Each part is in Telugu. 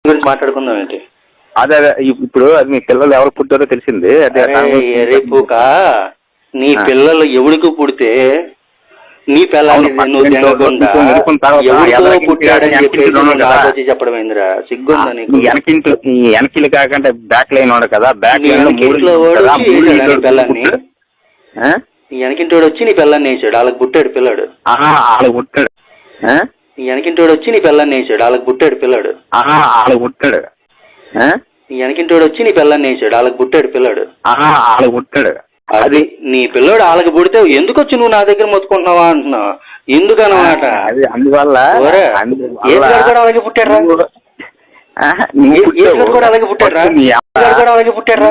గురించి మాట్లాడుకుందాం ఏంటి? అదే అదే ఇప్పుడు అది మీ పిల్లలు ఎవరు పుట్టారో తెలిసింది. అదే రేపుక నీ పిల్లలు ఎవడికి పుడితే నీ పిల్లల్ని నువ్వు తినకుండా ఎవరికో పుట్టాడని చెప్పేసి చెప్పడం ఏందిరా? సిగ్గుందా నీకు? వెనకిలు కాకుండా బ్యాక్ లైన్ వాడు కదా, బ్యాక్ లైన్ పిల్లల్ని వెనకింటోడు వచ్చి నీ పిల్లల్ని వేసాడు, వాళ్ళకి పుట్టాడు పిల్లాడు. వాళ్ళకి పుట్టాడు. వెనకింటోడు వచ్చి నీ పిల్లల్ని వేసాడు, వాళ్ళకి పుట్టాడు పిల్లాడు. వాళ్ళకి పుట్టాడు. వెనకింటోడు వచ్చి నీ పిల్లల్ని వేసాడు, వాళ్ళకి పుట్టాడు పిల్లాడు. వాళ్ళకి పుట్టాడు. అది నీ పిల్లోడు వాళ్ళకి పుడితే ఎందుకు వచ్చి నువ్వు నా దగ్గర మొత్తుకుంటున్నావా అంటున్నావు? ఎందుకనమాట? అందువల్ల కూడా అలాగే పుట్టాడు కూడా అలాగే పుట్టాడు అలాగే పుట్టాడు కూడా అలాగే పుట్టాడు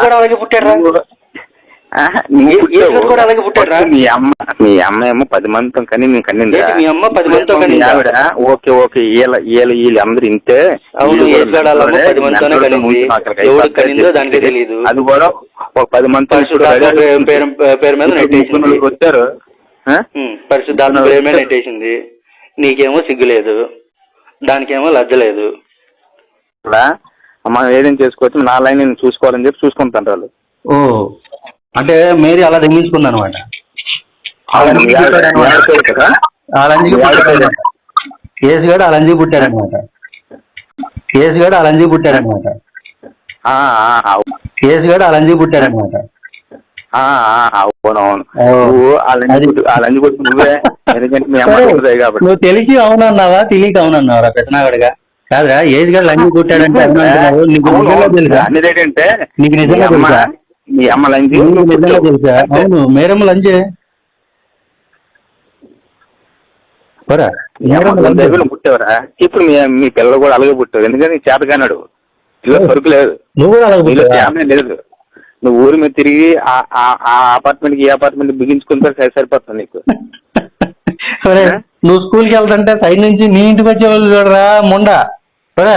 కూడా అలాగే పుట్టాడు కూడా అలాగే పుట్టాడు. మీ అమ్మ ఏమో 10 మందితో కానీ నేను కన్నింది. మీ అమ్మ 10 మందితో కనింది ఆవిడ. ఓకే ఓకే, వీళ్ళు అందరూ ఇంతే. దానికే తెలియదు. అది కూడా ఒక 10 మంది పేరు మీద నెట్టేసింది. వచ్చారు, పరిశుద్ధాత్మ పేరు మీద నెట్టేసింది. నీకేమో సిగ్గు లేదు, దానికేమో లజ్జ లేదు. మనం ఏదైనా చేసుకోవచ్చు, నా లైన్ నేను చూసుకోవాలని చెప్పి చూసుకుంటాను వాళ్ళు. ఓ అంటే మేరీ అలా దిగించుకుంది అనమాట. కేసుగాడు అలంజీ పుట్టాడనమాట. కేసుగాడు అలంజీ పుట్టాడనమాట. కేసుగాడు అలంజీ పుట్టాడనమాట. అవునవును. నువ్వు తెలిసి అవునన్నావా తెలియక అవునన్నావా కృష్ణాగడిగా? కాదురా, ఏజ్ గారు లంజీ పుట్టాడంటే నీకు నిజంగా తెలుసా? నీకు నిజంగా తెలుసా? మీ అమ్మ లంజీ నిజంగా తెలుసా? అవును, మేరమ్మ లంజే. పుట్టేవరా? ఇప్పుడు మీ పిల్లలు కూడా అలాగే పుట్టావు. ఎందుకంటే చేతగానాడు, ఇలా సరుకు లేదు, నువ్వు కూడా అలాగే లేదు. నువ్వు ఊరి మీద తిరిగి ఆ అపార్ట్మెంట్ ఈ అపార్ట్మెంట్ బిగించుకుంటే సరిపోతుంది నీకు. నువ్వు స్కూల్కి వెళ్తుంటే సైడ్ నుంచి నీ ఇంటికి వచ్చేవాళ్ళు చూడరా ముండా. ఇప్పుడు